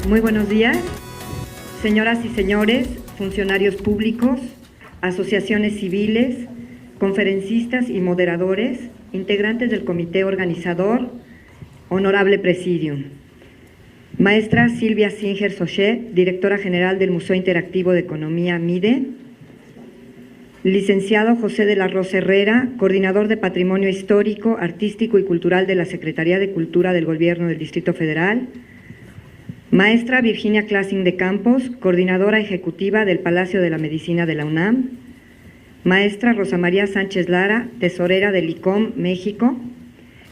Muy buenos días, señoras y señores, funcionarios públicos, asociaciones civiles, conferencistas y moderadores, integrantes del comité organizador, honorable presidium. Maestra Silvia Singer Sochet, directora general del Museo Interactivo de Economía MIDE. Licenciado José de la Rosa Herrera, coordinador de Patrimonio Histórico, Artístico y Cultural de la Secretaría de Cultura del Gobierno del Distrito Federal. Maestra Virginia Classing de Campos, coordinadora ejecutiva del Palacio de la Medicina de la UNAM. Maestra Rosa María Sánchez Lara, tesorera del ICOM, México.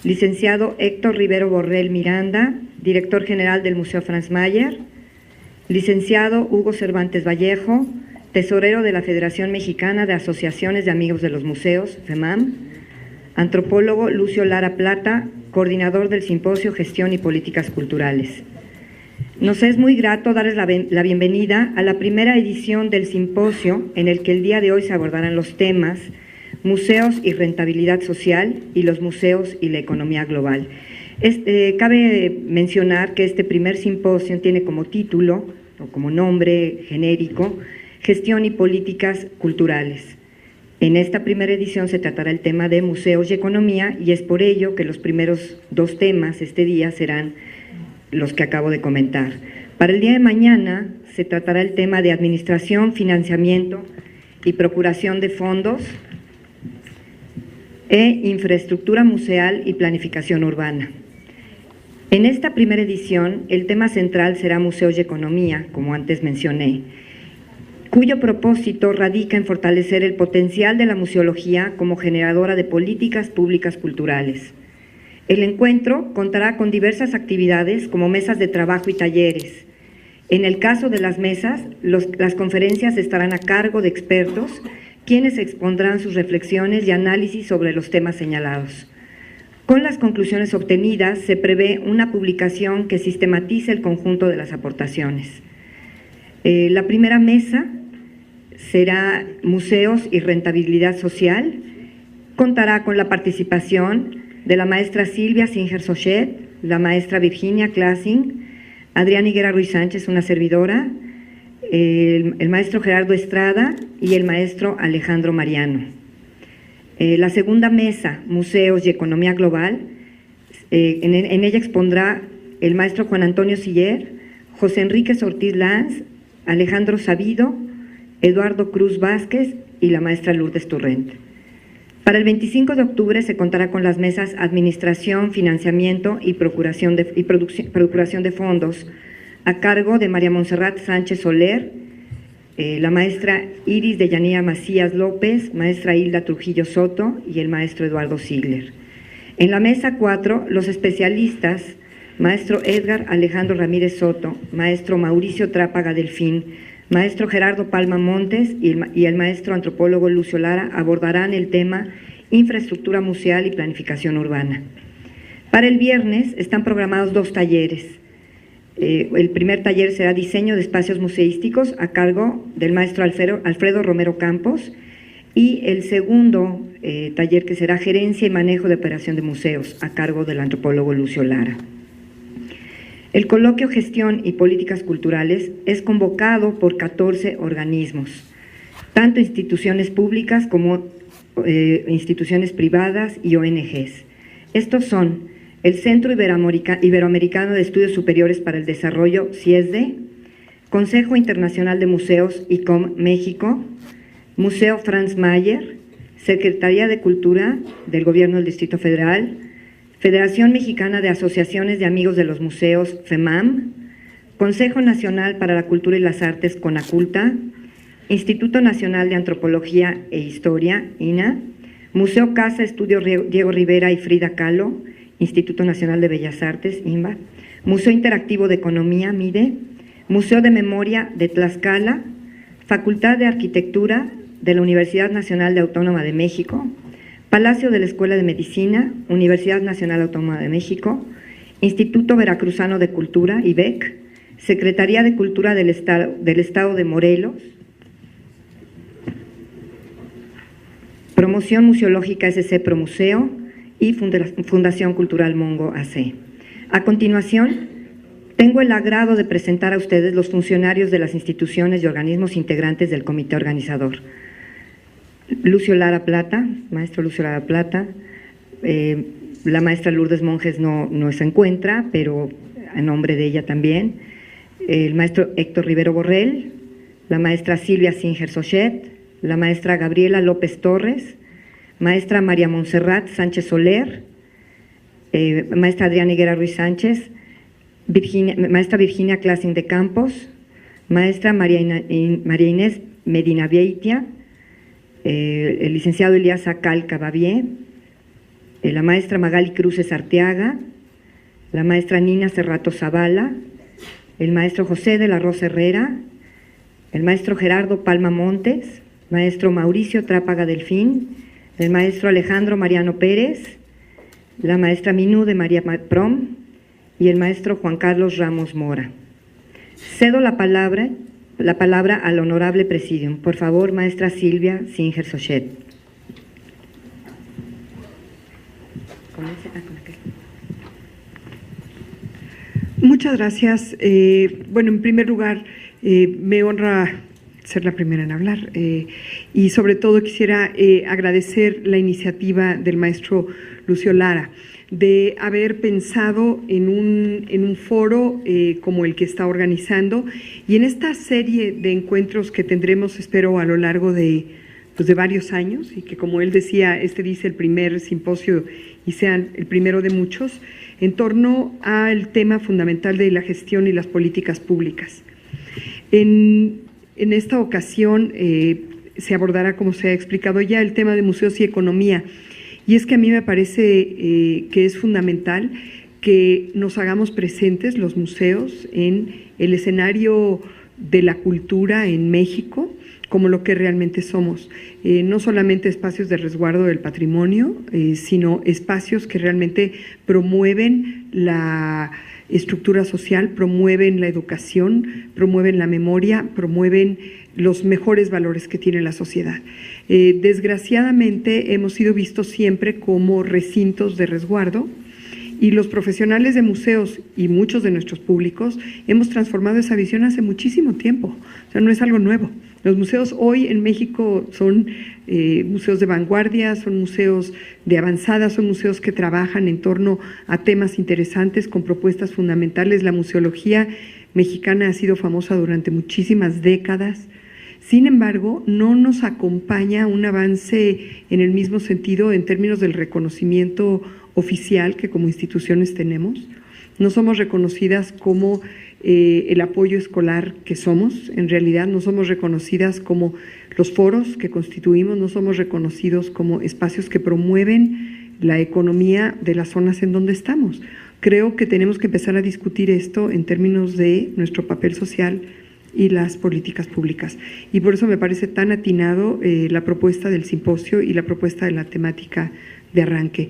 Licenciado Héctor Rivero Borrell Miranda, director general del Museo Franz Mayer. Licenciado Hugo Cervantes Vallejo, tesorero de la Federación Mexicana de Asociaciones de Amigos de los Museos, FEMAM. Antropólogo Lucio Lara Plata, coordinador del Simposio Gestión y Políticas Culturales. Nos es muy grato darles la bienvenida a la primera edición del simposio en el que el día de hoy se abordarán los temas Museos y Rentabilidad Social y los Museos y la Economía Global. Cabe mencionar que este primer simposio tiene como título o como nombre genérico Gestión y Políticas Culturales. En esta primera edición se tratará el tema de museos y economía y es por ello que los primeros dos temas este día serán los que acabo de comentar. Para el día de mañana se tratará el tema de administración, financiamiento y procuración de fondos e infraestructura museal y planificación urbana. En esta primera edición, el tema central será museos y economía, como antes mencioné, cuyo propósito radica en fortalecer el potencial de la museología como generadora de políticas públicas culturales. El encuentro contará con diversas actividades como mesas de trabajo y talleres. En el caso de las mesas, las conferencias estarán a cargo de expertos, quienes expondrán sus reflexiones y análisis sobre los temas señalados. Con las conclusiones obtenidas, se prevé una publicación que sistematice el conjunto de las aportaciones. La primera mesa será Museos y Rentabilidad Social. Contará con la participación de la maestra Silvia Singer Sochet, la maestra Virginia Classing, Adrián Higuera Ruiz Sánchez, una servidora, el maestro Gerardo Estrada y el maestro Alejandro Mariano. La segunda mesa, Museos y Economía Global, en ella expondrá el maestro Juan Antonio Siller, José Enrique Ortiz Lanz, Alejandro Sabido, Eduardo Cruz Vázquez y la maestra Lourdes Torrent. Para el 25 de octubre se contará con las mesas Administración, Financiamiento y Procuración de Fondos a cargo de María Montserrat Sánchez Soler, la maestra Iris de Yanira Macías López, maestra Hilda Trujillo Soto y el maestro Eduardo Ziegler. En la mesa 4, los especialistas, maestro Edgar Alejandro Ramírez Soto, maestro Mauricio Trápaga Delfín, maestro Gerardo Palma Montes y el maestro antropólogo Lucio Lara abordarán el tema infraestructura museal y planificación urbana. Para el viernes están programados dos talleres. El primer taller será diseño de espacios museísticos a cargo del maestro Alfredo Romero Campos y el segundo taller que será gerencia y manejo de operación de museos a cargo del antropólogo Lucio Lara. El coloquio Gestión y Políticas Culturales es convocado por 14 organismos, tanto instituciones públicas como instituciones privadas y ONGs. Estos son el Centro Iberoamericano de Estudios Superiores para el Desarrollo, CIESDE, Consejo Internacional de Museos, ICOM, México, Museo Franz Mayer, Secretaría de Cultura del Gobierno del Distrito Federal, Federación Mexicana de Asociaciones de Amigos de los Museos, FEMAM, Consejo Nacional para la Cultura y las Artes, CONACULTA, Instituto Nacional de Antropología e Historia, INA, Museo Casa Estudio Diego Rivera y Frida Kahlo, Instituto Nacional de Bellas Artes, INBA, Museo Interactivo de Economía, MIDE, Museo de Memoria de Tlaxcala, Facultad de Arquitectura de la Universidad Nacional Autónoma de México, Palacio de la Escuela de Medicina, Universidad Nacional Autónoma de México, Instituto Veracruzano de Cultura, IBEC, Secretaría de Cultura del Estado de Morelos, Promoción Museológica SC Promuseo y Fundación Cultural Mongo AC. A continuación, Tengo el agrado de presentar a ustedes los funcionarios de las instituciones y organismos integrantes del comité organizador. Lucio Lara Plata, maestro Lucio Lara Plata, la maestra Lourdes Monjes no se encuentra, pero a nombre de ella también, el maestro Héctor Rivero Borrell, la maestra Silvia Singer Sochet, la maestra Gabriela López Torres, maestra María Montserrat Sánchez Soler, maestra Adriana Higuera Ruiz Sánchez, maestra Virginia Classing de Campos, maestra María Inés Medina Vieitia, el licenciado Elías Acal Cabavier, la maestra Magali Cruces Arteaga, la maestra Nina Cerrato Zavala, el maestro José de la Rosa Herrera, el maestro Gerardo Palma Montes, maestro Mauricio Trápaga Delfín, el maestro Alejandro Mariano Pérez, la maestra Minú de María Prom y el maestro Juan Carlos Ramos Mora. Cedo la palabra al honorable presidium. Por favor, maestra Silvia Singer Sochet. Muchas gracias. Bueno, en primer lugar, me honra ser la primera en hablar y sobre todo quisiera agradecer la iniciativa del maestro Lucio Lara de haber pensado en un foro como el que está organizando y en esta serie de encuentros que tendremos, espero, a lo largo de varios años y que, como él decía, dice el primer simposio y sean el primero de muchos, en torno al tema fundamental de la gestión y las políticas públicas. En esta ocasión se abordará, como se ha explicado ya, el tema de museos y economía. Y es que a mí me parece que es fundamental que nos hagamos presentes los museos en el escenario de la cultura en México, como lo que realmente somos. No solamente espacios de resguardo del patrimonio, sino espacios que realmente promueven la estructura social, promueven la educación, promueven la memoria, promueven los mejores valores que tiene la sociedad. Desgraciadamente hemos sido vistos siempre como recintos de resguardo y los profesionales de museos y muchos de nuestros públicos hemos transformado esa visión hace muchísimo tiempo, o sea, no es algo nuevo. Los museos hoy en México son museos de vanguardia, son museos de avanzada, son museos que trabajan en torno a temas interesantes con propuestas fundamentales. La museología mexicana ha sido famosa durante muchísimas décadas. Sin embargo, no nos acompaña un avance en el mismo sentido en términos del reconocimiento oficial que como instituciones tenemos. No somos reconocidas como el apoyo escolar que somos, en realidad no somos reconocidas como los foros que constituimos, no somos reconocidos como espacios que promueven la economía de las zonas en donde estamos. Creo que tenemos que empezar a discutir esto en términos de nuestro papel social y las políticas públicas. Y por eso me parece tan atinado la propuesta del simposio y la propuesta de la temática de arranque.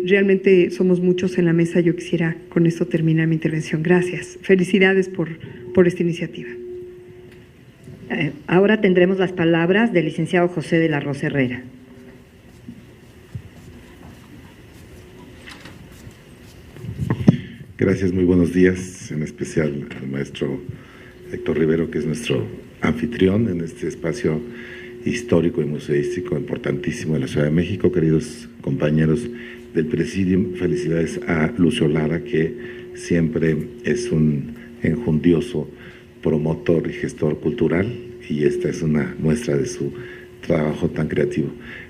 Realmente somos muchos en la mesa. Yo quisiera con esto terminar mi intervención. Gracias. Felicidades por esta iniciativa. Ahora tendremos las palabras del licenciado José de la Rosa Herrera. Gracias, muy buenos días, en especial al maestro Héctor Rivero, que es nuestro anfitrión en este espacio histórico y museístico importantísimo de la Ciudad de México. Queridos compañeros del Presidium, felicidades a Lucio Lara, que siempre es un enjundioso promotor y gestor cultural, y esta es una muestra de su trabajo tan creativo.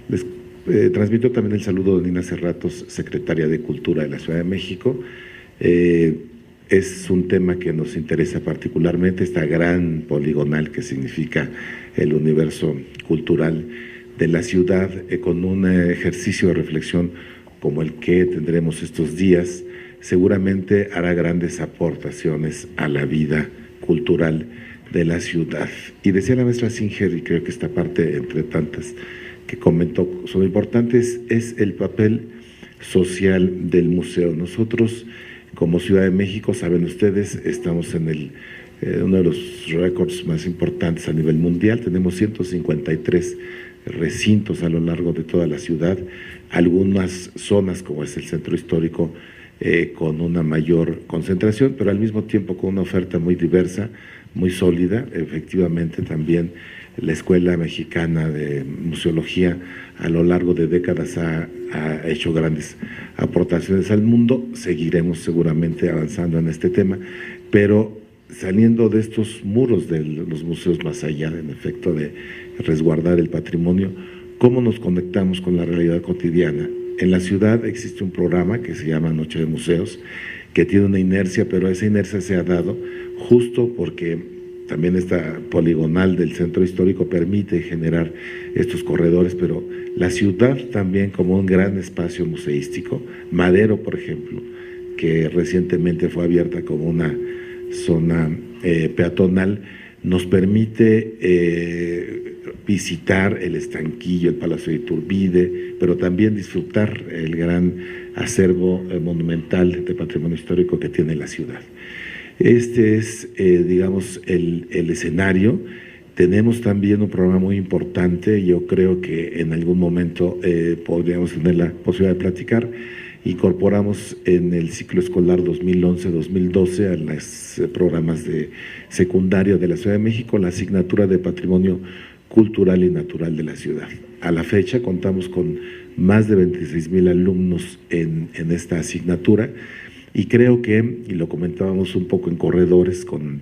Les transmito también el saludo de Nina Cerratos, secretaria de Cultura de la Ciudad de México. Es un tema que nos interesa particularmente, esta gran poligonal que significa el universo cultural de la ciudad, con un ejercicio de reflexión como el que tendremos estos días, seguramente hará grandes aportaciones a la vida cultural de la ciudad. Y decía la maestra Singer, y creo que esta parte, entre tantas que comentó, son importantes, es el papel social del museo. Nosotros, como Ciudad de México, saben ustedes, estamos en uno de los récords más importantes a nivel mundial. Tenemos 153 recintos a lo largo de toda la ciudad. Algunas zonas, como es el centro histórico, con una mayor concentración, pero al mismo tiempo con una oferta muy diversa, muy sólida. Efectivamente, también la Escuela Mexicana de Museología a lo largo de décadas ha hecho grandes aportaciones al mundo. Seguiremos seguramente avanzando en este tema, pero saliendo de estos muros de los museos, más allá, en efecto, de resguardar el patrimonio, ¿cómo nos conectamos con la realidad cotidiana? En la ciudad existe un programa que se llama Noche de Museos, que tiene una inercia, pero esa inercia se ha dado justo porque también esta poligonal del centro histórico permite generar estos corredores, pero la ciudad también como un gran espacio museístico. Madero, por ejemplo, que recientemente fue abierta como una zona peatonal, nos permite visitar el Estanquillo, el Palacio de Iturbide, pero también disfrutar el gran acervo monumental de patrimonio histórico que tiene la ciudad. Este es, digamos, el escenario. Tenemos también un programa muy importante, yo creo que en algún momento podríamos tener la posibilidad de platicar. Incorporamos en el ciclo escolar 2011-2012 a los programas de secundaria de la Ciudad de México la asignatura de Patrimonio Cultural y Natural de la ciudad. A la fecha contamos con más de 26,000 alumnos en esta asignatura y creo que, y lo comentábamos un poco en corredores con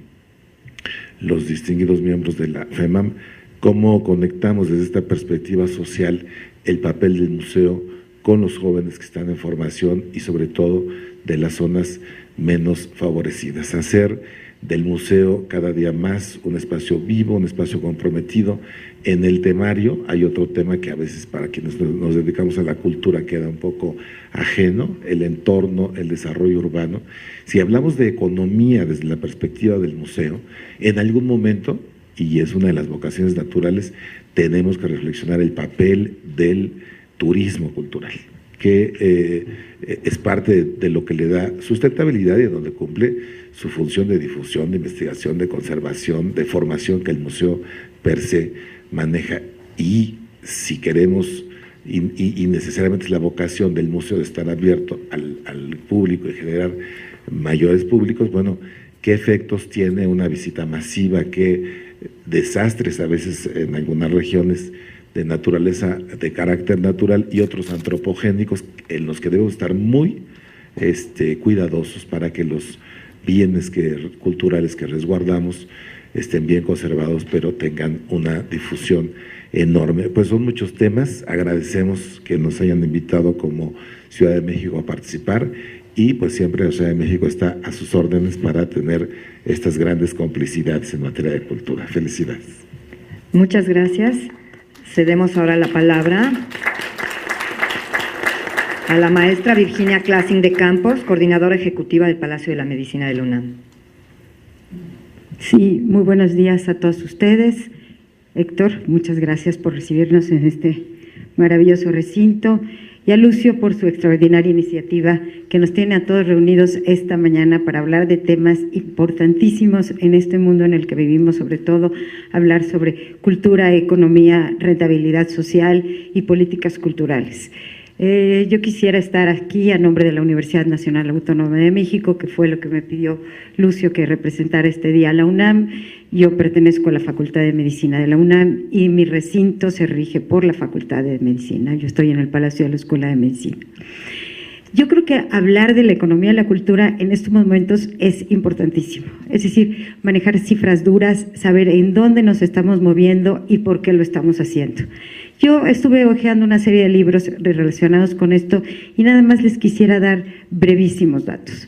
los distinguidos miembros de la FEMAM, cómo conectamos desde esta perspectiva social el papel del museo con los jóvenes que están en formación y sobre todo de las zonas menos favorecidas. Hacer del museo cada día más un espacio vivo, un espacio comprometido. En el temario hay otro tema que a veces para quienes nos dedicamos a la cultura queda un poco ajeno, el entorno, el desarrollo urbano. Si hablamos de economía desde la perspectiva del museo, en algún momento, y es una de las vocaciones naturales, tenemos que reflexionar el papel del turismo cultural, que es parte de lo que le da sustentabilidad y donde cumple su función de difusión, de investigación, de conservación, de formación que el museo per se maneja. Y si queremos, y necesariamente es la vocación del museo de estar abierto al público y generar mayores públicos, bueno, ¿qué efectos tiene una visita masiva? ¿Qué desastres a veces en algunas regiones de naturaleza, de carácter natural y otros antropogénicos en los que debemos estar muy cuidadosos para que los bienes culturales que resguardamos estén bien conservados, pero tengan una difusión enorme? Pues son muchos temas. Agradecemos que nos hayan invitado como Ciudad de México a participar y pues siempre la Ciudad de México está a sus órdenes para tener estas grandes complicidades en materia de cultura. Felicidades. Muchas gracias. Cedemos ahora la palabra a la maestra Virginia Classing de Campos, coordinadora ejecutiva del Palacio de la Medicina de la UNAM. Sí, muy buenos días a todos ustedes. Héctor, muchas gracias por recibirnos en este maravilloso recinto, y a Lucio por su extraordinaria iniciativa que nos tiene a todos reunidos esta mañana para hablar de temas importantísimos en este mundo en el que vivimos, sobre todo hablar sobre cultura, economía, rentabilidad social y políticas culturales. Yo quisiera estar aquí a nombre de la Universidad Nacional Autónoma de México, que fue lo que me pidió Lucio que representara este día a la UNAM. Yo pertenezco a la Facultad de Medicina de la UNAM y mi recinto se rige por la Facultad de Medicina. Yo estoy en el Palacio de la Escuela de Medicina. Yo creo que hablar de la economía y la cultura en estos momentos es importantísimo. Es decir, manejar cifras duras, saber en dónde nos estamos moviendo y por qué lo estamos haciendo. Yo estuve hojeando una serie de libros relacionados con esto y nada más les quisiera dar brevísimos datos.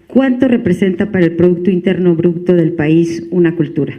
¿Cuánto representa para el Producto Interno Bruto del país una cultura?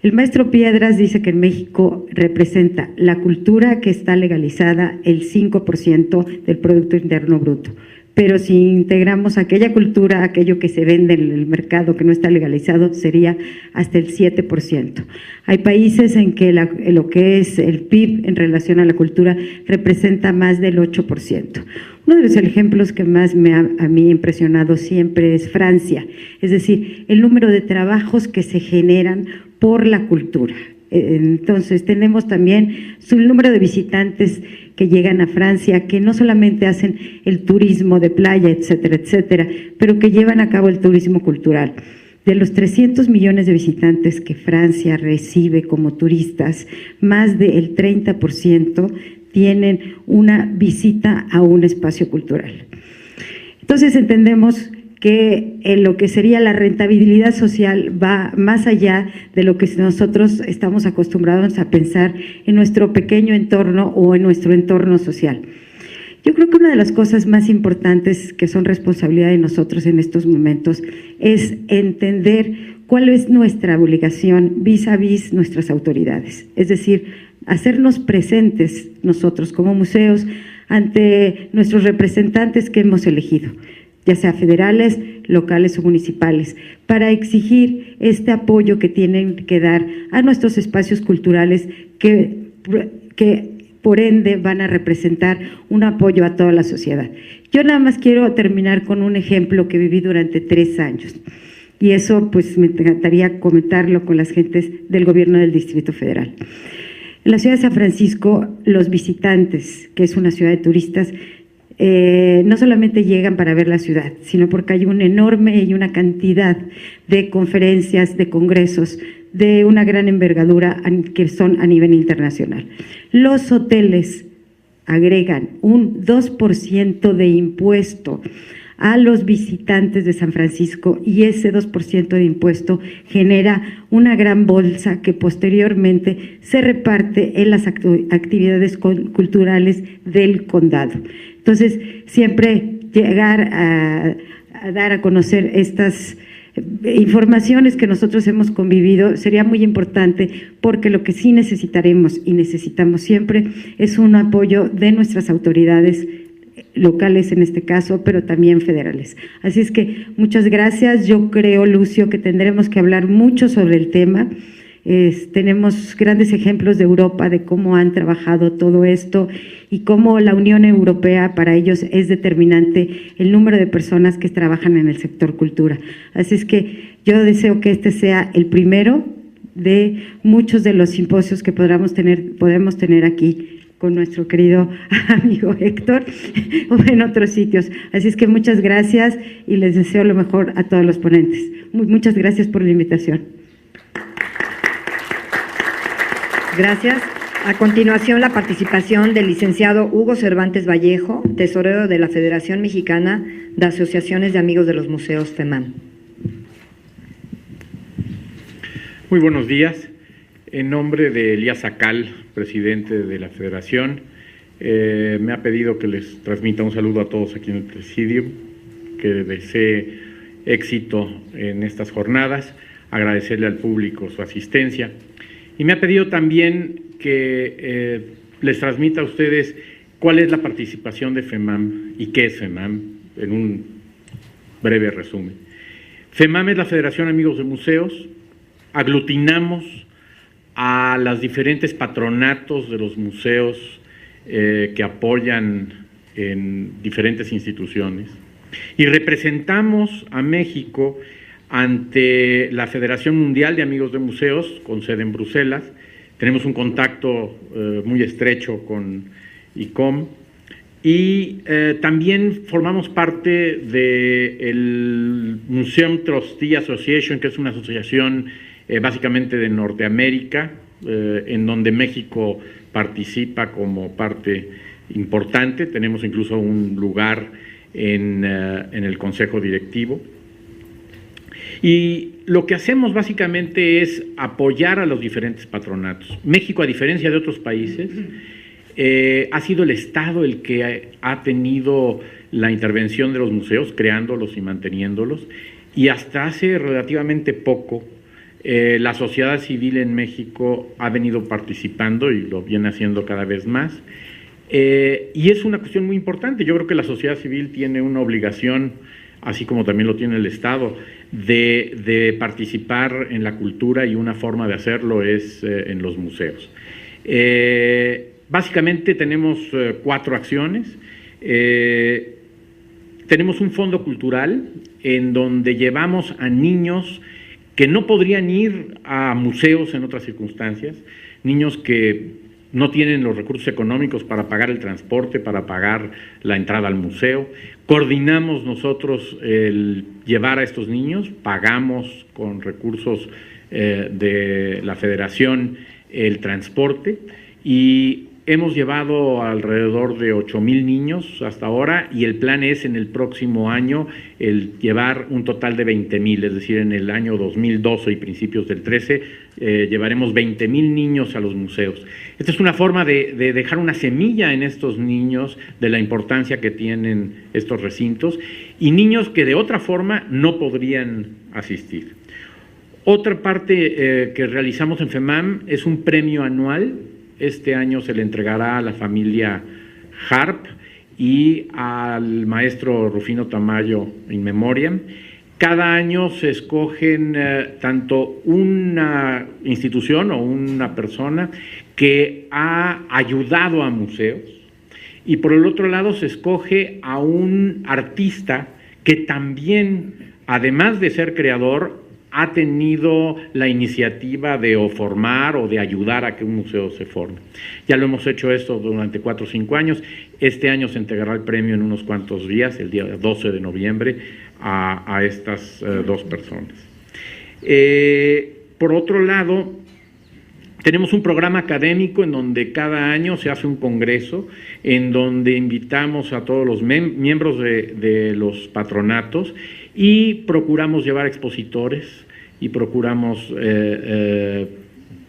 El maestro Piedras dice que en México representa la cultura que está legalizada el 5% del Producto Interno Bruto. Pero si integramos aquella cultura, aquello que se vende en el mercado que no está legalizado, sería hasta el 7%. Hay países en que lo que es el PIB en relación a la cultura representa más del 8%. Uno de los ejemplos que más a mí ha impresionado siempre es Francia, es decir, el número de trabajos que se generan por la cultura. Entonces, tenemos también el número de visitantes que llegan a Francia, que no solamente hacen el turismo de playa, etcétera, etcétera, pero que llevan a cabo el turismo cultural. De los 300 millones de visitantes que Francia recibe como turistas, más del 30% tienen una visita a un espacio cultural. Entonces entendemos que lo que sería la rentabilidad social va más allá de lo que nosotros estamos acostumbrados a pensar en nuestro pequeño entorno o en nuestro entorno social. Yo creo que una de las cosas más importantes que son responsabilidad de nosotros en estos momentos es entender cuál es nuestra obligación vis a vis nuestras autoridades, es decir, hacernos presentes nosotros como museos ante nuestros representantes que hemos elegido, ya sea federales, locales o municipales, para exigir este apoyo que tienen que dar a nuestros espacios culturales que por ende van a representar un apoyo a toda la sociedad. Yo nada más quiero terminar con un ejemplo que viví durante 3 años y eso pues me encantaría comentarlo con las gentes del gobierno del Distrito Federal. En la ciudad de San Francisco, los visitantes, que es una ciudad de turistas, no solamente llegan para ver la ciudad, sino porque hay una enorme y una cantidad de conferencias, de congresos, de una gran envergadura que son a nivel internacional. Los hoteles agregan un 2% de impuesto a los visitantes de San Francisco y ese 2% de impuesto genera una gran bolsa que posteriormente se reparte en las actividades culturales del condado. Entonces, siempre llegar a dar a conocer estas informaciones que nosotros hemos convivido sería muy importante, porque lo que sí necesitaremos y necesitamos siempre es un apoyo de nuestras autoridades locales en este caso, pero también federales. Así es que muchas gracias. Yo creo, Lucio, que tendremos que hablar mucho sobre el tema. Tenemos grandes ejemplos de Europa de cómo han trabajado todo esto y cómo la Unión Europea para ellos es determinante el número de personas que trabajan en el sector cultura. Así es que yo deseo que este sea el primero de muchos de los simposios que podemos tener aquí con nuestro querido amigo Héctor o en otros sitios. Así es que muchas gracias y les deseo lo mejor a todos los ponentes. Muchas gracias por la invitación. Gracias. A continuación, la participación del licenciado Hugo Cervantes Vallejo, tesorero de la Federación Mexicana de Asociaciones de Amigos de los Museos, FEMAM. Muy buenos días. En nombre de Elías Acal, presidente de la Federación, me ha pedido que les transmita un saludo a todos aquí en el presidio, que desee éxito en estas jornadas, agradecerle al público su asistencia. Y me ha pedido también que les transmita a ustedes cuál es la participación de FEMAM y qué es FEMAM, en un breve resumen. FEMAM es la Federación Amigos de Museos. Aglutinamos a las diferentes patronatos de los museos que apoyan en diferentes instituciones y representamos a México ante la Federación Mundial de Amigos de Museos, con sede en Bruselas. Tenemos un contacto muy estrecho con ICOM y también formamos parte del Museum Trustee Association, que es una asociación básicamente de Norteamérica, en donde México participa como parte importante. Tenemos incluso un lugar en el consejo directivo. Y lo que hacemos básicamente es apoyar a los diferentes patronatos. México, a diferencia de otros países, ha sido el Estado el que ha tenido la intervención de los museos, creándolos y manteniéndolos, y hasta hace relativamente poco la sociedad civil en México ha venido participando y lo viene haciendo cada vez más. Y es una cuestión muy importante. Yo creo que la sociedad civil tiene una obligación, así como también lo tiene el Estado, de participar en la cultura, y una forma de hacerlo es en los museos. Básicamente tenemos 4 acciones. Tenemos un fondo cultural en donde llevamos a niños que no podrían ir a museos en otras circunstancias, niños que no tienen los recursos económicos para pagar el transporte, para pagar la entrada al museo. Coordinamos nosotros el llevar a estos niños, pagamos con recursos de la Federación el transporte y hemos llevado alrededor de 8,000 niños hasta ahora y el plan es en el próximo año el llevar un total de 20,000, es decir, en el año 2012 y principios del 13 llevaremos 20,000 niños a los museos. Esta es una forma de dejar una semilla en estos niños de la importancia que tienen estos recintos y niños que de otra forma no podrían asistir. Otra parte que realizamos en FEMAM es un premio anual. Este año se le entregará a la familia Harp y al maestro Rufino Tamayo in memoriam. Cada año se escogen tanto una institución o una persona que ha ayudado a museos y por el otro lado se escoge a un artista que también, además de ser creador, ha tenido la iniciativa de o formar o de ayudar a que un museo se forme. Ya lo hemos hecho esto durante 4 o 5 años. Este año se entregará el premio en unos cuantos días, el día 12 de noviembre, a estas 2 personas. Por otro lado, tenemos un programa académico en donde cada año se hace un congreso, en donde invitamos a todos los miembros de los patronatos y procuramos llevar expositores y procuramos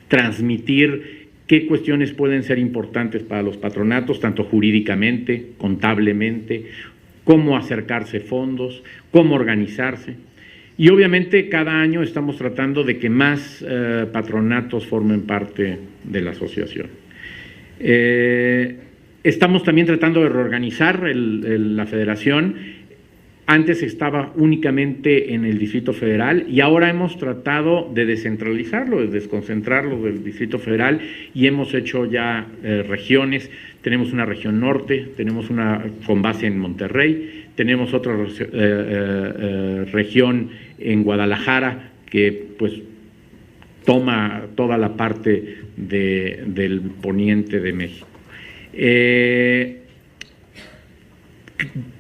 transmitir qué cuestiones pueden ser importantes para los patronatos, tanto jurídicamente, contablemente, cómo acercarse fondos, cómo organizarse. Y obviamente cada año estamos tratando de que más patronatos formen parte de la asociación. Estamos también tratando de reorganizar la federación. Antes estaba únicamente en el Distrito Federal y ahora hemos tratado de descentralizarlo, de desconcentrarlo del Distrito Federal y hemos hecho ya regiones. Tenemos una región norte, tenemos una con base en Monterrey, tenemos otra región en Guadalajara que pues toma toda la parte del poniente de México.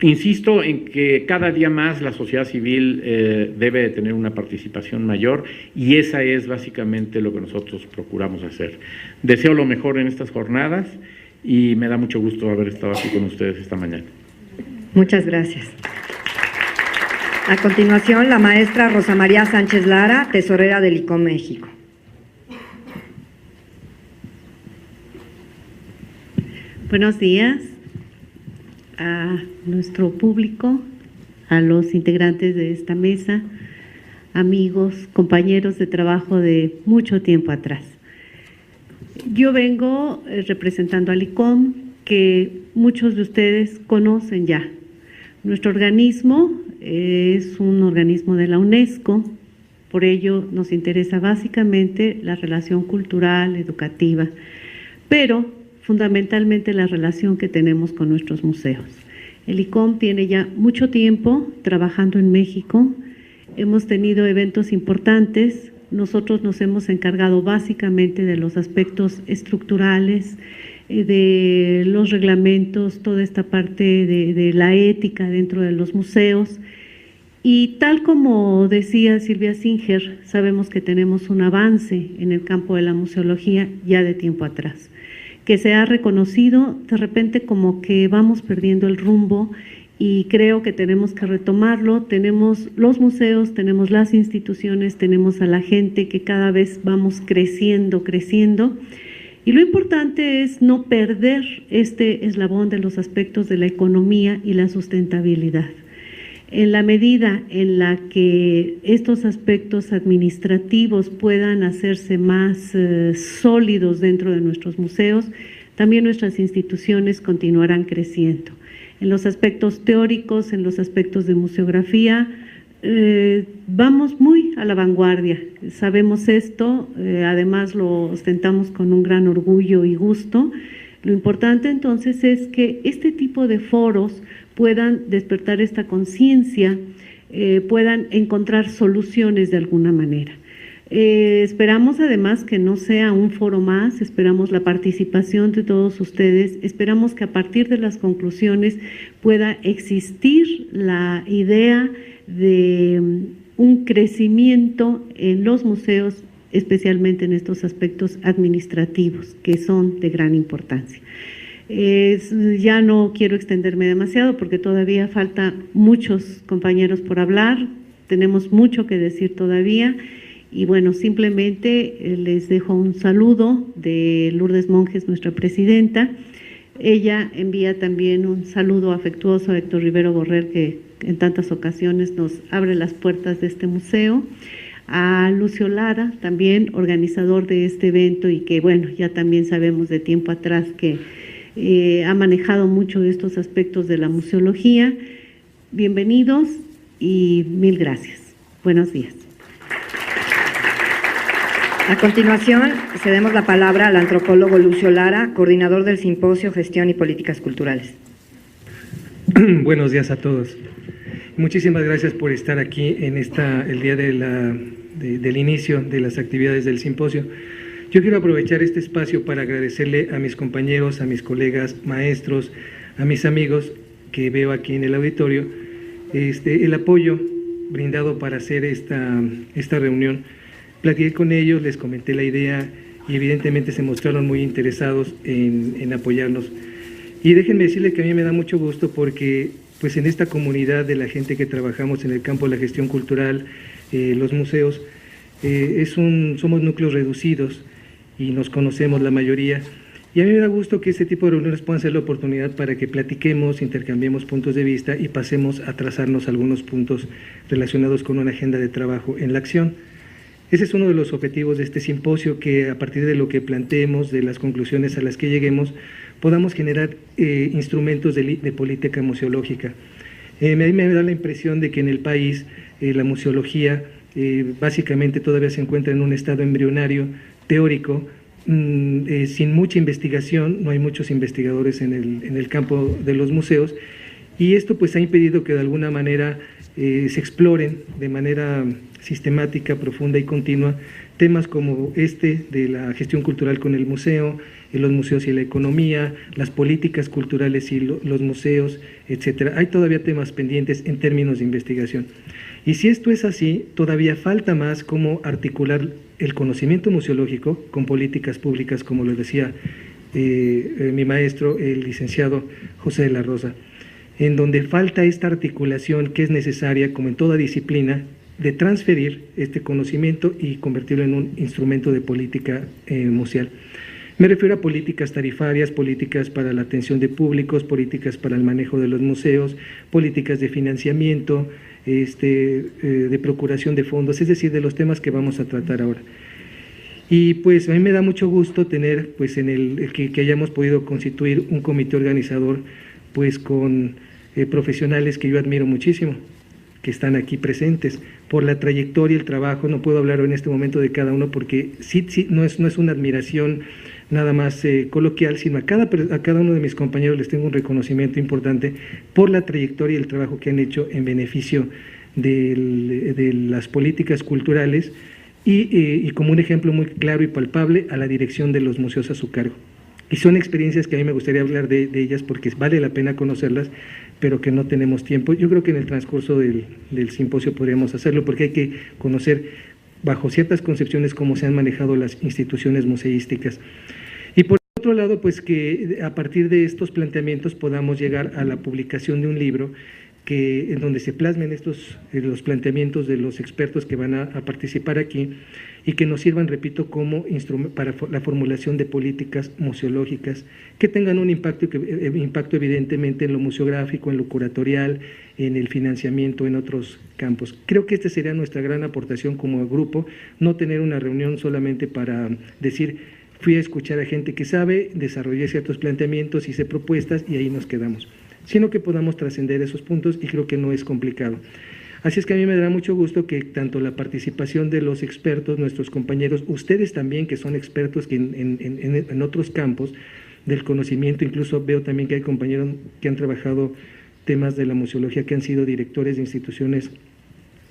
Insisto en que cada día más la sociedad civil debe de tener una participación mayor y esa es básicamente lo que nosotros procuramos hacer. Deseo lo mejor en estas jornadas y me da mucho gusto haber estado aquí con ustedes esta mañana. Muchas gracias. A continuación, la maestra Rosa María Sánchez Lara, tesorera del ICOM México. Buenos días a nuestro público, a los integrantes de esta mesa, amigos, compañeros de trabajo de mucho tiempo atrás. Yo vengo representando al ICOM, que muchos de ustedes conocen ya. Nuestro organismo es un organismo de la UNESCO, por ello nos interesa básicamente la relación cultural, educativa, pero fundamentalmente la relación que tenemos con nuestros museos. El ICOM tiene ya mucho tiempo trabajando en México, hemos tenido eventos importantes, nosotros nos hemos encargado básicamente de los aspectos estructurales, de los reglamentos, toda esta parte de la ética dentro de los museos. Y tal como decía Silvia Singer, sabemos que tenemos un avance en el campo de la museología ya de tiempo atrás, que se ha reconocido de repente como que vamos perdiendo el rumbo y creo que tenemos que retomarlo. Tenemos los museos, tenemos las instituciones, tenemos a la gente que cada vez vamos creciendo. Y lo importante es no perder este eslabón de los aspectos de la economía y la sustentabilidad. En la medida en la que estos aspectos administrativos puedan hacerse más sólidos dentro de nuestros museos, también nuestras instituciones continuarán creciendo. En los aspectos teóricos, en los aspectos de museografía, vamos muy a la vanguardia, sabemos esto, además lo ostentamos con un gran orgullo y gusto. Lo importante entonces es que este tipo de foros puedan despertar esta conciencia, puedan encontrar soluciones de alguna manera. Esperamos además que no sea un foro más, esperamos la participación de todos ustedes, esperamos que a partir de las conclusiones pueda existir la idea de un crecimiento en los museos, especialmente en estos aspectos administrativos, que son de gran importancia. Ya no quiero extenderme demasiado porque todavía falta muchos compañeros por hablar, tenemos mucho que decir todavía. Y bueno, simplemente les dejo un saludo de Lourdes Monjes, nuestra presidenta. Ella envía también un saludo afectuoso a Héctor Rivero Borrell, que en tantas ocasiones nos abre las puertas de este museo. A Lucio Lara, también organizador de este evento y que bueno, ya también sabemos de tiempo atrás que ha manejado mucho de estos aspectos de la museología. Bienvenidos y mil gracias. Buenos días. A continuación, cedemos la palabra al antropólogo Lucio Lara, coordinador del Simposio Gestión y Políticas Culturales. Buenos días a todos. Muchísimas gracias por estar aquí en el día del inicio de las actividades del simposio. Yo quiero aprovechar este espacio para agradecerle a mis compañeros, a mis colegas, maestros, a mis amigos que veo aquí en el auditorio, el apoyo brindado para hacer esta reunión. Platiqué con ellos, les comenté la idea y evidentemente se mostraron muy interesados en apoyarnos. Y déjenme decirles que a mí me da mucho gusto porque pues en esta comunidad de la gente que trabajamos en el campo de la gestión cultural, los museos, somos núcleos reducidos y nos conocemos la mayoría. Y a mí me da gusto que este tipo de reuniones puedan ser la oportunidad para que platiquemos, intercambiemos puntos de vista y pasemos a trazarnos algunos puntos relacionados con una agenda de trabajo en la acción. Ese es uno de los objetivos de este simposio, que a partir de lo que planteemos, de las conclusiones a las que lleguemos, podamos generar instrumentos de política museológica. A mí me da la impresión de que en el país la museología básicamente todavía se encuentra en un estado embrionario, teórico, sin mucha investigación, no hay muchos investigadores en el campo de los museos, y esto pues ha impedido que de alguna manera se exploren de manera sistemática, profunda y continua temas como de la gestión cultural con el museo, los museos y la economía, las políticas culturales y los museos, etcétera. Hay todavía temas pendientes en términos de investigación. Y si esto es así, todavía falta más cómo articular el conocimiento museológico con políticas públicas, como lo decía mi maestro, el licenciado José de la Rosa, en donde falta esta articulación que es necesaria, como en toda disciplina, de transferir este conocimiento y convertirlo en un instrumento de política museal. Me refiero a políticas tarifarias, políticas para la atención de públicos, políticas para el manejo de los museos, políticas de financiamiento, de procuración de fondos, es decir, de los temas que vamos a tratar ahora. Y pues a mí me da mucho gusto tener, pues que hayamos podido constituir un comité organizador, pues con profesionales que yo admiro muchísimo, que están aquí presentes, por la trayectoria y el trabajo. No puedo hablar en este momento de cada uno porque sí no es una admiración nada más coloquial, sino a cada uno de mis compañeros les tengo un reconocimiento importante por la trayectoria y el trabajo que han hecho en beneficio de las políticas culturales y como un ejemplo muy claro y palpable a la dirección de los museos a su cargo. Y son experiencias que a mí me gustaría hablar de ellas porque vale la pena conocerlas, pero que no tenemos tiempo. Yo creo que en el transcurso del simposio podríamos hacerlo porque hay que conocer bajo ciertas concepciones cómo se han manejado las instituciones museísticas. Y por otro lado, pues que a partir de estos planteamientos podamos llegar a la publicación de un libro en donde se plasmen los planteamientos de los expertos que van a participar aquí y que nos sirvan, repito, como instrumento para la formulación de políticas museológicas que tengan un impacto evidentemente en lo museográfico, en lo curatorial, en el financiamiento, en otros campos. Creo que esta sería nuestra gran aportación como grupo, no tener una reunión solamente para decir fui a escuchar a gente que sabe, desarrollé ciertos planteamientos, hice propuestas y ahí nos quedamos, sino que podamos trascender esos puntos y creo que no es complicado. Así es que a mí me dará mucho gusto que tanto la participación de los expertos, nuestros compañeros, ustedes también que son expertos que en otros campos del conocimiento, incluso veo también que hay compañeros que han trabajado temas de la museología, que han sido directores de instituciones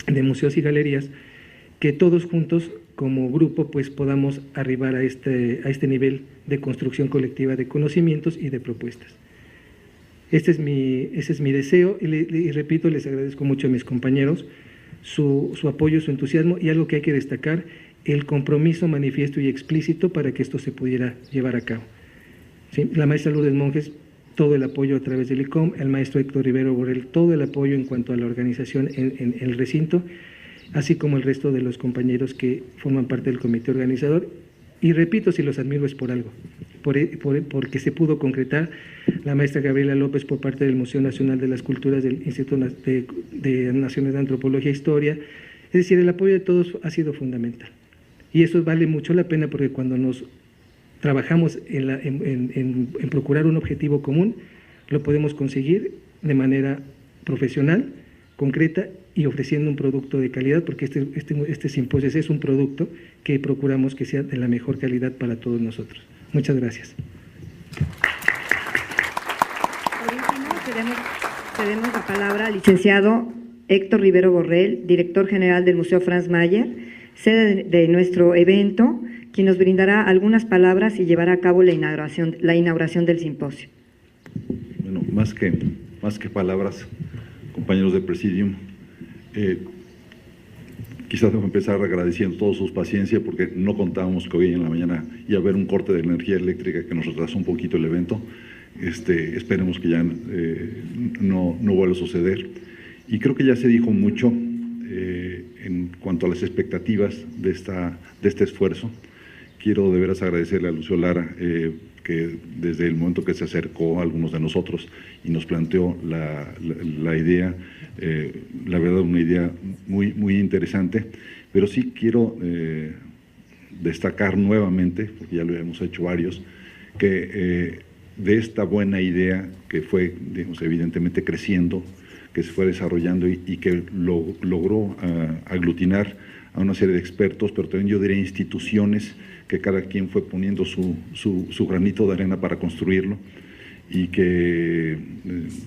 de museos y galerías, que todos juntos como grupo pues podamos arribar a este nivel de construcción colectiva de conocimientos y de propuestas. Ese es mi deseo y repito, les agradezco mucho a mis compañeros su apoyo, su entusiasmo y algo que hay que destacar, el compromiso manifiesto y explícito para que esto se pudiera llevar a cabo. ¿Sí? La maestra Lourdes Monjes, todo el apoyo a través del ICOM, el maestro Héctor Rivero Borrell, todo el apoyo en cuanto a la organización en el recinto, así como el resto de los compañeros que forman parte del comité organizador. Y repito, si los admiro es por algo, porque se pudo concretar la maestra Gabriela López por parte del Museo Nacional de las Culturas del Instituto de Naciones de Antropología e Historia. Es decir, el apoyo de todos ha sido fundamental. Y eso vale mucho la pena porque cuando nos trabajamos en procurar un objetivo común, lo podemos conseguir de manera profesional, concreta y ofreciendo un producto de calidad, porque este simposio es un producto que procuramos que sea de la mejor calidad para todos nosotros. Muchas gracias. Por último, cedemos la palabra al licenciado Héctor Rivero Borrell, director general del Museo Franz Mayer, sede de nuestro evento, quien nos brindará algunas palabras y llevará a cabo la inauguración del simposio. Bueno, más que palabras, compañeros del Presidium, quizás debo empezar agradeciendo a todos sus paciencia porque no contábamos que hoy en la mañana iba a haber un corte de energía eléctrica que nos retrasó un poquito el evento. Esperemos que ya no vuelva a suceder. Y creo que ya se dijo mucho en cuanto a las expectativas de este esfuerzo. Quiero de veras agradecerle a Lucio Lara que desde el momento que se acercó a algunos de nosotros y nos planteó la idea, la verdad una idea muy interesante, pero sí quiero destacar nuevamente, porque ya lo hemos hecho varios, que de esta buena idea que fue, digamos, evidentemente creciendo, que se fue desarrollando y que logró aglutinar a una serie de expertos, pero también yo diría instituciones, que cada quien fue poniendo su granito de arena para construirlo y que,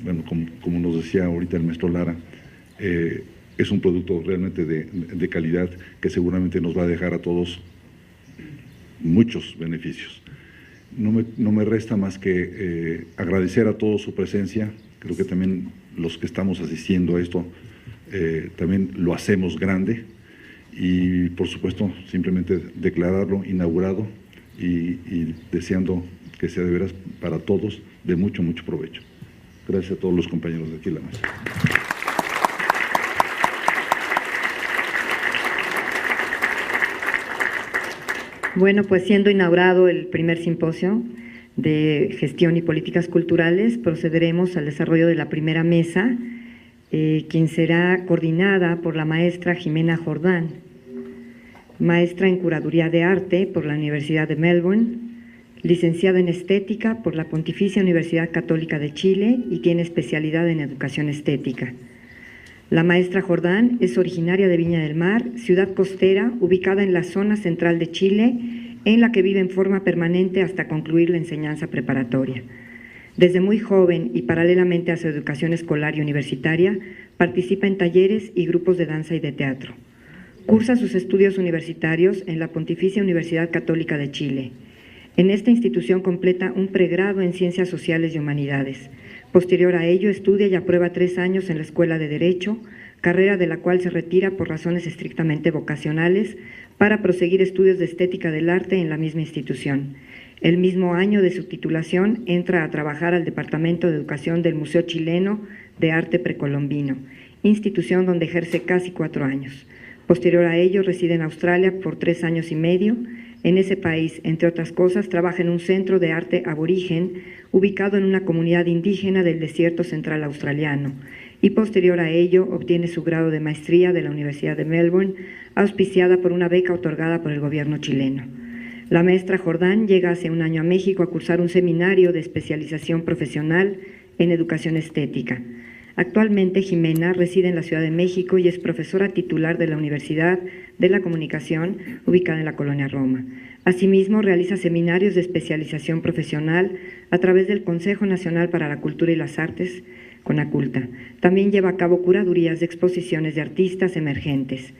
bueno, como nos decía ahorita el maestro Lara, es un producto realmente de calidad que seguramente nos va a dejar a todos muchos beneficios. No me resta más que agradecer a todos su presencia. Creo que también los que estamos asistiendo a esto también lo hacemos grande. Y por supuesto simplemente declararlo inaugurado y deseando que sea de veras para todos de mucho provecho. Gracias a todos los compañeros de aquí en la mesa. Bueno, pues siendo inaugurado el primer simposio de gestión y políticas culturales, procederemos al desarrollo de la primera mesa, quien será coordinada por la maestra Jimena Jordán, maestra en Curaduría de Arte por la Universidad de Melbourne, licenciada en Estética por la Pontificia Universidad Católica de Chile y tiene especialidad en Educación Estética. La maestra Jordán es originaria de Viña del Mar, ciudad costera ubicada en la zona central de Chile, en la que vive en forma permanente hasta concluir la enseñanza preparatoria. Desde muy joven y paralelamente a su educación escolar y universitaria, participa en talleres y grupos de danza y de teatro. Cursa sus estudios universitarios en la Pontificia Universidad Católica de Chile. En esta institución completa un pregrado en Ciencias Sociales y Humanidades. Posterior a ello, estudia y aprueba 3 años en la Escuela de Derecho, carrera de la cual se retira por razones estrictamente vocacionales para proseguir estudios de Estética del Arte en la misma institución. El mismo año de su titulación entra a trabajar al Departamento de Educación del Museo Chileno de Arte Precolombino, institución donde ejerce casi 4 años. Posterior a ello, reside en Australia por 3 años y medio. En ese país, entre otras cosas, trabaja en un centro de arte aborigen ubicado en una comunidad indígena del desierto central australiano y posterior a ello obtiene su grado de maestría de la Universidad de Melbourne, auspiciada por una beca otorgada por el gobierno chileno. La maestra Jordán llega hace 1 año a México a cursar un seminario de especialización profesional en educación estética. Actualmente, Jimena reside en la Ciudad de México y es profesora titular de la Universidad de la Comunicación, ubicada en la Colonia Roma. Asimismo, realiza seminarios de especialización profesional a través del Consejo Nacional para la Cultura y las Artes, CONACULTA. También lleva a cabo curadurías de exposiciones de artistas emergentes.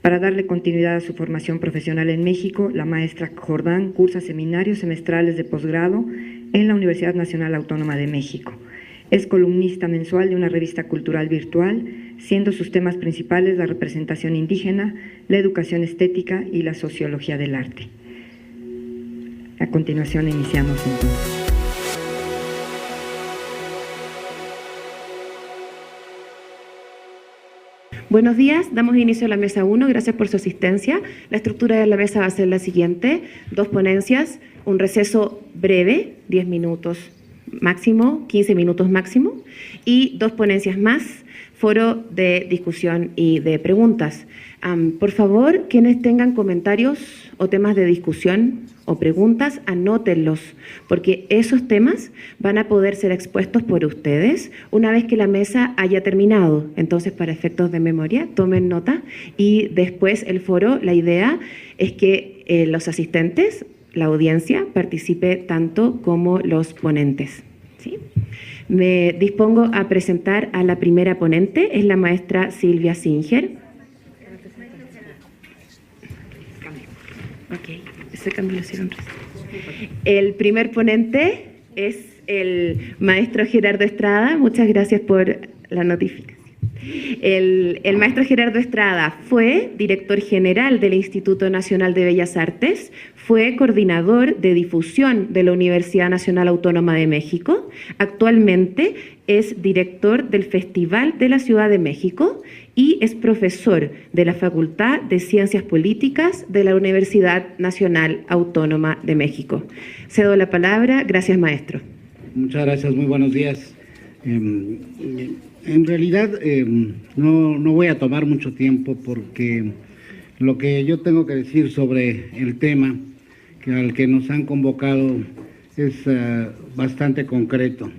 Para darle continuidad a su formación profesional en México, la maestra Jordán cursa seminarios semestrales de posgrado en la Universidad Nacional Autónoma de México. Es columnista mensual de una revista cultural virtual, siendo sus temas principales la representación indígena, la educación estética y la sociología del arte. A continuación iniciamos entonces. Buenos días, damos inicio a la mesa 1, gracias por su asistencia. La estructura de la mesa va a ser la siguiente: 2 ponencias, un receso breve, 10 minutos máximo, 15 minutos máximo, y 2 ponencias más, foro de discusión y de preguntas. Por favor, quienes tengan comentarios o temas de discusión o preguntas, anótenlos, porque esos temas van a poder ser expuestos por ustedes una vez que la mesa haya terminado. Entonces, para efectos de memoria, tomen nota, y después el foro, la idea es que los asistentes, la audiencia, participe tanto como los ponentes, ¿sí? Me dispongo a presentar a la primera ponente, es la maestra Silvia Singer. Ok, ese cambio lo hicieron recién. El primer ponente es el maestro Gerardo Estrada. Muchas gracias por la notificación. El maestro Gerardo Estrada fue director general del Instituto Nacional de Bellas Artes, fue coordinador de difusión de la Universidad Nacional Autónoma de México, actualmente es director del Festival de la Ciudad de México y es profesor de la Facultad de Ciencias Políticas de la Universidad Nacional Autónoma de México. Cedo la palabra. Gracias, maestro. Muchas gracias, muy buenos días. En realidad no voy a tomar mucho tiempo, porque lo que yo tengo que decir sobre el tema al que nos han convocado es bastante concreto.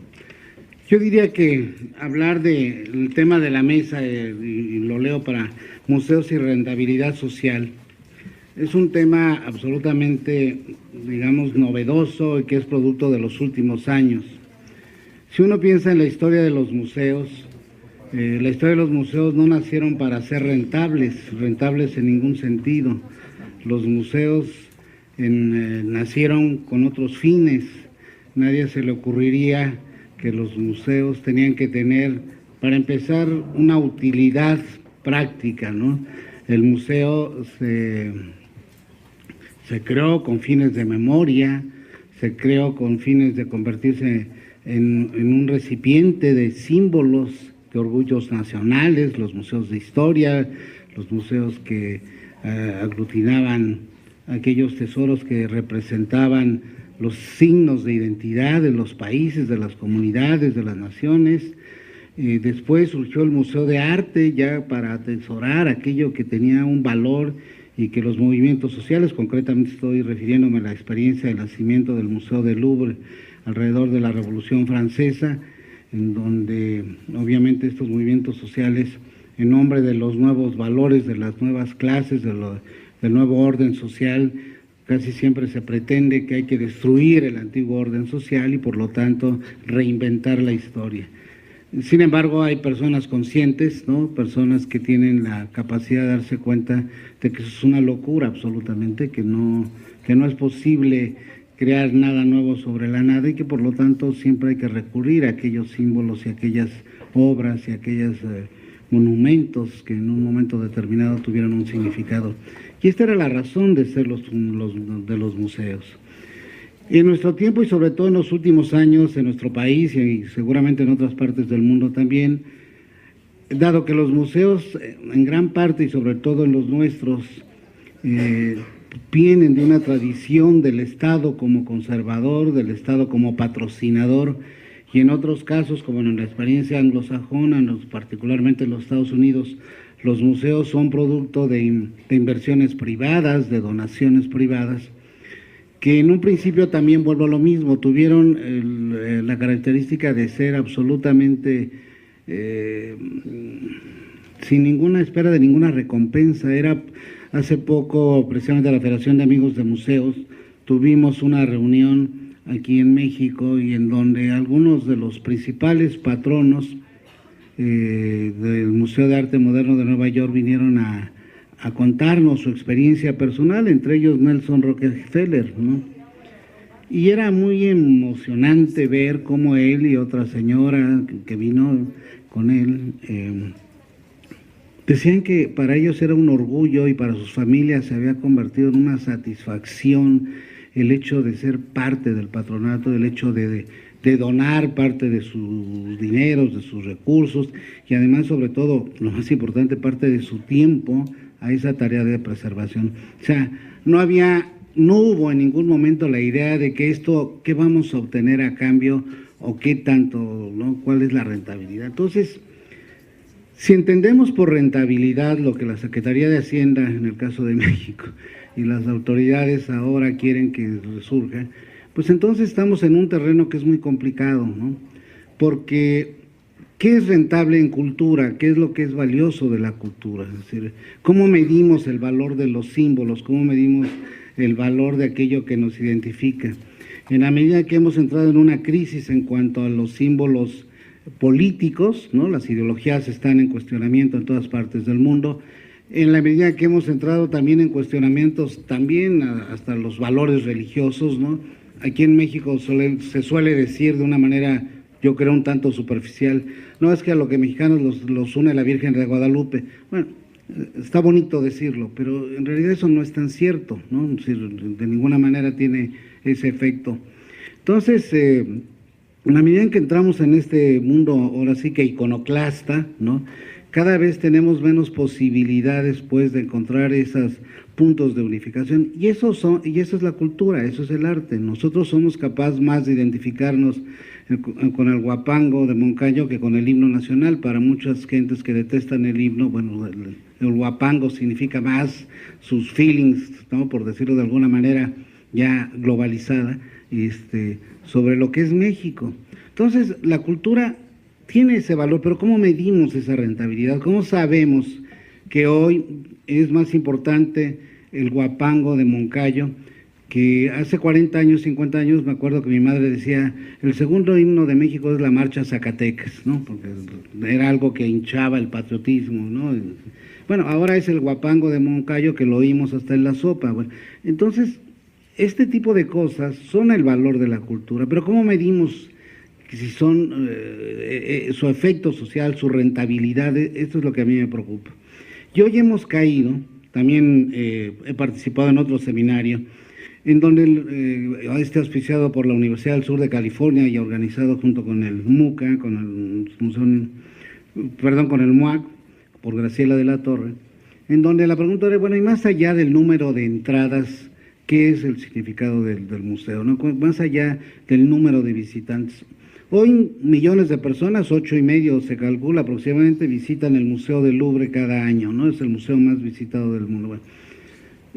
Yo diría que hablar del tema de la mesa, y lo leo para museos y rentabilidad social, es un tema absolutamente, digamos, novedoso y que es producto de los últimos años. Si uno piensa en la historia de los museos, no nacieron para ser rentables en ningún sentido. Los museos nacieron con otros fines. Nadie se le ocurriría que los museos tenían que tener, para empezar, una utilidad práctica, ¿no? El museo se creó con fines de memoria, se creó con fines de convertirse en un recipiente de símbolos, de orgullos nacionales, los museos de historia, los museos que aglutinaban aquellos tesoros que representaban los signos de identidad de los países, de las comunidades, de las naciones. Después surgió el Museo de Arte, ya para atesorar aquello que tenía un valor y que los movimientos sociales, concretamente estoy refiriéndome a la experiencia del nacimiento del Museo del Louvre alrededor de la Revolución Francesa, en donde obviamente estos movimientos sociales, en nombre de los nuevos valores, de las nuevas clases, del nuevo orden social, casi siempre se pretende que hay que destruir el antiguo orden social y por lo tanto reinventar la historia. Sin embargo, hay personas conscientes, ¿no? Personas que tienen la capacidad de darse cuenta de que eso es una locura absolutamente, que no es posible crear nada nuevo sobre la nada y que por lo tanto siempre hay que recurrir a aquellos símbolos y aquellas obras y aquellos monumentos que en un momento determinado tuvieron un significado. Y esta era la razón de ser de los museos. En nuestro tiempo y sobre todo en los últimos años en nuestro país y seguramente en otras partes del mundo también, dado que los museos en gran parte y sobre todo en los nuestros vienen de una tradición del Estado como conservador, del Estado como patrocinador, y en otros casos, como en la experiencia anglosajona, particularmente en los Estados Unidos, los museos son producto de inversiones privadas, de donaciones privadas, que en un principio también, vuelvo a lo mismo, tuvieron la característica de ser absolutamente sin ninguna espera de ninguna recompensa. Hace poco, precisamente la Federación de Amigos de Museos, tuvimos una reunión aquí en México y en donde algunos de los principales patronos del Museo de Arte Moderno de Nueva York vinieron a a contarnos su experiencia personal, entre ellos Nelson Rockefeller, ¿no? Y era muy emocionante ver cómo él y otra señora que vino con él decían que para ellos era un orgullo y para sus familias se había convertido en una satisfacción el hecho de ser parte del patronato, el hecho de donar parte de sus dineros, de sus recursos y además, sobre todo, lo más importante, parte de su tiempo a esa tarea de preservación. O sea, no hubo en ningún momento la idea de que esto, ¿qué vamos a obtener a cambio o qué tanto, ¿no? ¿Cuál es la rentabilidad? Entonces, si entendemos por rentabilidad lo que la Secretaría de Hacienda, en el caso de México, y las autoridades ahora quieren que resurja, pues entonces estamos en un terreno que es muy complicado, ¿no? Porque, ¿qué es rentable en cultura? ¿Qué es lo que es valioso de la cultura? Es decir, ¿cómo medimos el valor de los símbolos? ¿Cómo medimos el valor de aquello que nos identifica? En la medida que hemos entrado en una crisis en cuanto a los símbolos políticos, ¿no? Las ideologías están en cuestionamiento en todas partes del mundo, en la medida que hemos entrado también en cuestionamientos, también hasta los valores religiosos, ¿no? Aquí en México se suele decir de una manera, yo creo, un tanto superficial, no es que a lo que mexicanos los une la Virgen de Guadalupe. Bueno, está bonito decirlo, pero en realidad eso no es tan cierto, ¿no? Es decir, de ninguna manera tiene ese efecto. Entonces, en la medida en que entramos en este mundo, ahora sí que iconoclasta, ¿no? Cada vez tenemos menos posibilidades, pues, de encontrar esos puntos de unificación, y eso es la cultura, eso es el arte. Nosotros somos capaces más de identificarnos con el huapango de Moncayo que con el himno nacional. Para muchas gentes que detestan el himno, bueno, el huapango significa más sus feelings, ¿no? Por decirlo de alguna manera ya globalizada, sobre lo que es México. Entonces, la cultura tiene ese valor, pero ¿cómo medimos esa rentabilidad? ¿Cómo sabemos que hoy es más importante el huapango de Moncayo que hace 40 años, 50 años? Me acuerdo que mi madre decía, el segundo himno de México es la marcha Zacatecas, ¿no? Porque era algo que hinchaba el patriotismo, ¿no? Bueno, ahora es el huapango de Moncayo, que lo oímos hasta en la sopa. Bueno, entonces, este tipo de cosas son el valor de la cultura, pero ¿cómo medimos si son su efecto social, su rentabilidad? Esto es lo que a mí me preocupa. Y hoy hemos caído, también he participado en otro seminario, en donde auspiciado por la Universidad del Sur de California y organizado junto con el MUCA, con el MUAC, por Graciela de la Torre, en donde la pregunta era, bueno, y más allá del número de entradas, ¿qué es el significado del museo, ¿no? Más allá del número de visitantes. Hoy millones de personas, 8,5 se calcula aproximadamente, visitan el Museo del Louvre cada año, ¿no? Es el museo más visitado del mundo. Bueno,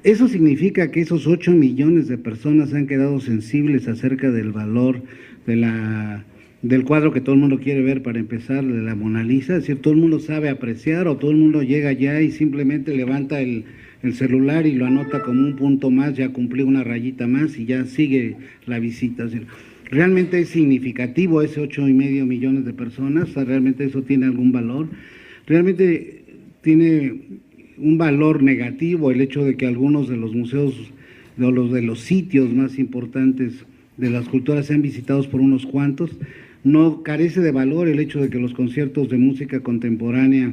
eso significa que esos 8 millones de personas han quedado sensibles acerca del valor del cuadro que todo el mundo quiere ver, para empezar, de la Mona Lisa. Es decir, todo el mundo sabe apreciar, o todo el mundo llega allá y simplemente levanta el celular y lo anota como un punto más, ya cumplió una rayita más y ya sigue la visita. Es decir, ¿realmente es significativo ese 8,5 millones de personas? ¿Realmente eso tiene algún valor? ¿Realmente tiene un valor negativo el hecho de que algunos de los museos, de los sitios más importantes de las culturas sean visitados por unos cuantos? ¿No carece de valor el hecho de que los conciertos de música contemporánea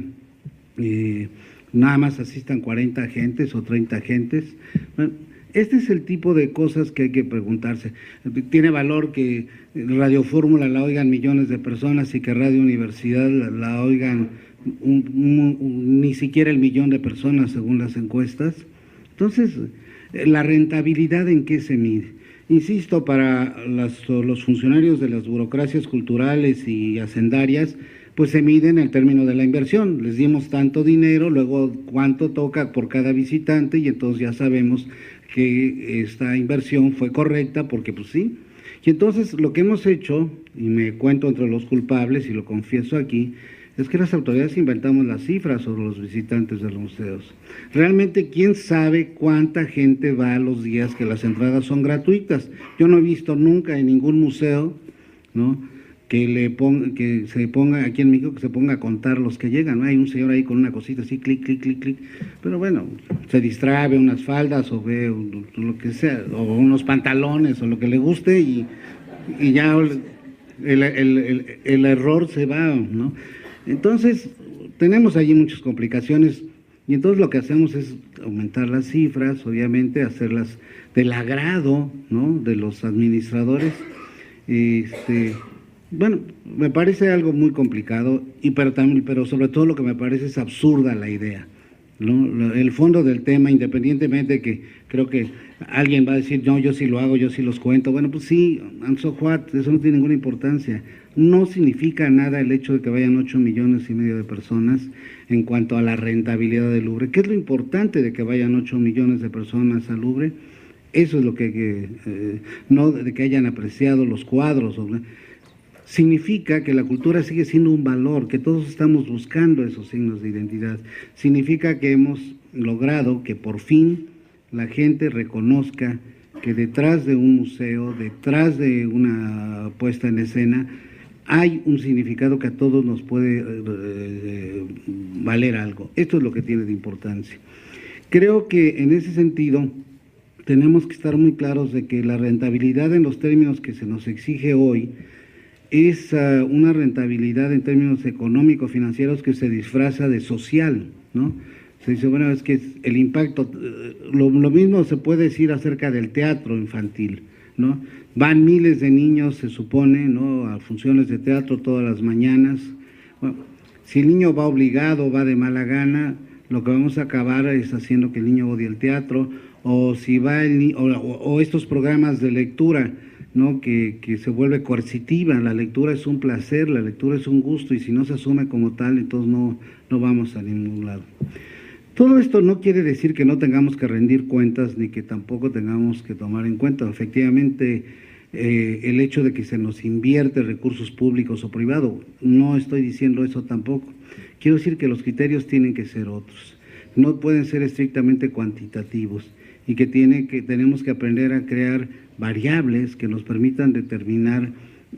nada más asistan 40 gentes o 30 gentes? Bueno, este es el tipo de cosas que hay que preguntarse. ¿Tiene valor que Radio Fórmula la oigan millones de personas y que Radio Universidad la oigan ni siquiera el millón de personas según las encuestas? Entonces, ¿la rentabilidad en qué se mide? Insisto, para los funcionarios de las burocracias culturales y hacendarias, pues se mide en el término de la inversión. Les dimos tanto dinero, luego cuánto toca por cada visitante, y entonces ya sabemos que esta inversión fue correcta, porque pues sí. Y entonces lo que hemos hecho, y me cuento entre los culpables y lo confieso aquí, es que las autoridades inventamos las cifras sobre los visitantes de los museos. Realmente, ¿quién sabe cuánta gente va los días que las entradas son gratuitas? Yo no he visto nunca en ningún museo, ¿no?, que se ponga aquí en México, que se ponga a contar los que llegan, ¿no? Hay un señor ahí con una cosita así, clic, clic, clic, clic, pero bueno, se distrae, ve unas faldas o ve lo que sea, o unos pantalones o lo que le guste y ya el error se va, ¿no? Entonces, tenemos allí muchas complicaciones y entonces lo que hacemos es aumentar las cifras, obviamente, hacerlas del agrado, ¿no?, de los administradores. Bueno, me parece algo muy complicado, pero sobre todo lo que me parece es absurda la idea, ¿no? El fondo del tema, independientemente que creo que alguien va a decir, no, yo sí lo hago, yo sí los cuento. Bueno, pues sí, and so what, eso no tiene ninguna importancia. No significa nada el hecho de que vayan 8,5 millones de personas en cuanto a la rentabilidad del Louvre. ¿Qué es lo importante de que vayan 8 millones de personas al Louvre? Eso es lo no de que hayan apreciado los cuadros. Significa que la cultura sigue siendo un valor, que todos estamos buscando esos signos de identidad. Significa que hemos logrado que por fin la gente reconozca que detrás de un museo, detrás de una puesta en escena, hay un significado que a todos nos puede valer algo. Esto es lo que tiene de importancia. Creo que en ese sentido tenemos que estar muy claros de que la rentabilidad en los términos que se nos exige hoy es una rentabilidad en términos económico-financieros que se disfraza de social, ¿no? Se dice, bueno, es que el impacto, lo mismo se puede decir acerca del teatro infantil, ¿no? Van miles de niños, se supone, ¿no?, a funciones de teatro todas las mañanas. Bueno, si el niño va obligado, va de mala gana, lo que vamos a acabar es haciendo que el niño odie el teatro, o si va o estos programas de lectura, ¿no?, que se vuelve coercitiva. La lectura es un placer, la lectura es un gusto, y si no se asume como tal, entonces no vamos a ningún lado. Todo esto no quiere decir que no tengamos que rendir cuentas, ni que tampoco tengamos que tomar en cuenta, efectivamente, el hecho de que se nos invierte recursos públicos o privados. No estoy diciendo eso tampoco. Quiero decir que los criterios tienen que ser otros. No pueden ser estrictamente cuantitativos, y que tenemos que aprender a crear variables que nos permitan determinar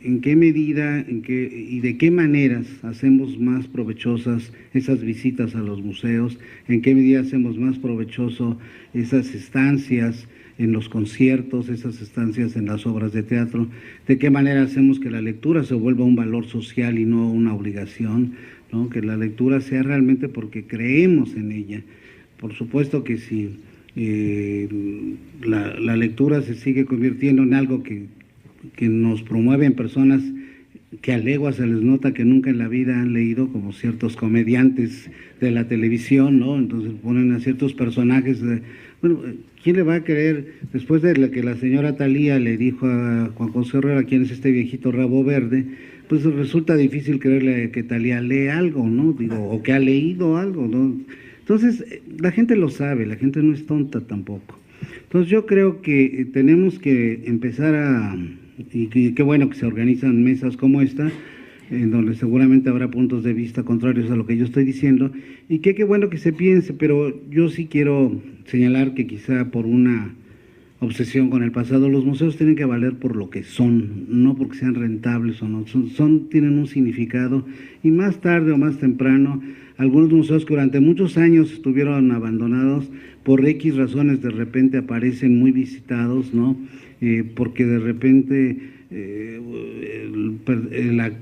en qué medida y de qué maneras hacemos más provechosas esas visitas a los museos, en qué medida hacemos más provechoso esas estancias en los conciertos, esas estancias en las obras de teatro, de qué manera hacemos que la lectura se vuelva un valor social y no una obligación, ¿no?, que la lectura sea realmente porque creemos en ella. Por supuesto que si la lectura se sigue convirtiendo en algo que nos promueve en personas que a leguas se les nota que nunca en la vida han leído, como ciertos comediantes de la televisión, ¿no? Entonces ponen a ciertos personajes, bueno, ¿quién le va a creer después de que la señora Talía le dijo a Juan José Herrera quién es este viejito rabo verde? Pues resulta difícil creerle que Talía lee algo, ¿no? o que ha leído algo, ¿no? Entonces, la gente lo sabe, la gente no es tonta tampoco. Entonces, yo creo que tenemos que empezar y qué bueno que se organizan mesas como esta, en donde seguramente habrá puntos de vista contrarios a lo que yo estoy diciendo, y qué bueno que se piense, pero yo sí quiero señalar que quizá por una obsesión con el pasado, los museos tienen que valer por lo que son, no porque sean rentables o no, tienen un significado, y más tarde o más temprano, algunos museos que durante muchos años estuvieron abandonados, por X razones de repente aparecen muy visitados, ¿no? Porque de repente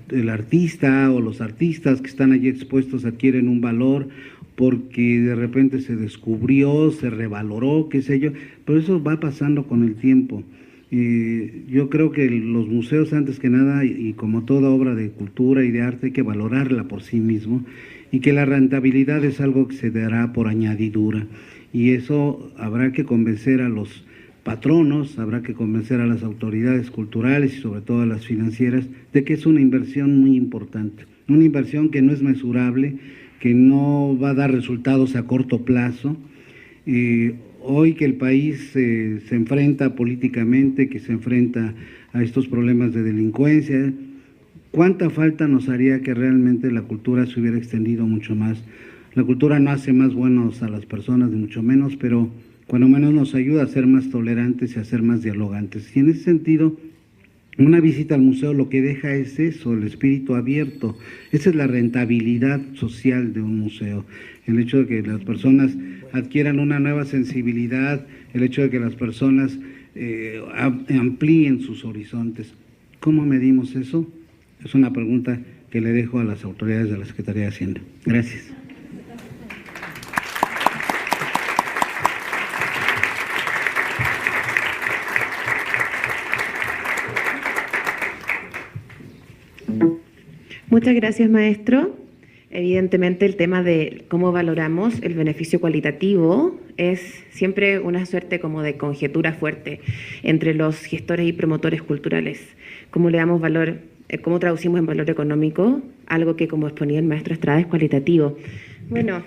el artista o los artistas que están allí expuestos adquieren un valor, porque de repente se descubrió, se revaloró, qué sé yo, pero eso va pasando con el tiempo. Yo creo que los museos, antes que nada, y como toda obra de cultura y de arte, hay que valorarla por sí mismo, y que la rentabilidad es algo que se dará por añadidura, y eso habrá que convencer a los patronos, habrá que convencer a las autoridades culturales y sobre todo a las financieras de que es una inversión muy importante, una inversión que no es mesurable, que no va a dar resultados a corto plazo. Hoy que el país se enfrenta políticamente, que se enfrenta a estos problemas de delincuencia, ¿cuánta falta nos haría que realmente la cultura se hubiera extendido mucho más? La cultura no hace más buenos a las personas, ni mucho menos, pero cuando menos nos ayuda a ser más tolerantes y a ser más dialogantes. Y en ese sentido, Una visita al museo lo que deja es eso, el espíritu abierto. Esa es la rentabilidad social de un museo. El hecho de que las personas adquieran una nueva sensibilidad, el hecho de que las personas amplíen sus horizontes. ¿Cómo medimos eso? Es una pregunta que le dejo a las autoridades de la Secretaría de Hacienda. Gracias. Muchas gracias, maestro. Evidentemente, el tema de cómo valoramos el beneficio cualitativo es siempre una suerte como de conjetura fuerte entre los gestores y promotores culturales. ¿Cómo le damos valor, cómo traducimos en valor económico algo que, como exponía el maestro Estrada, es cualitativo? Bueno.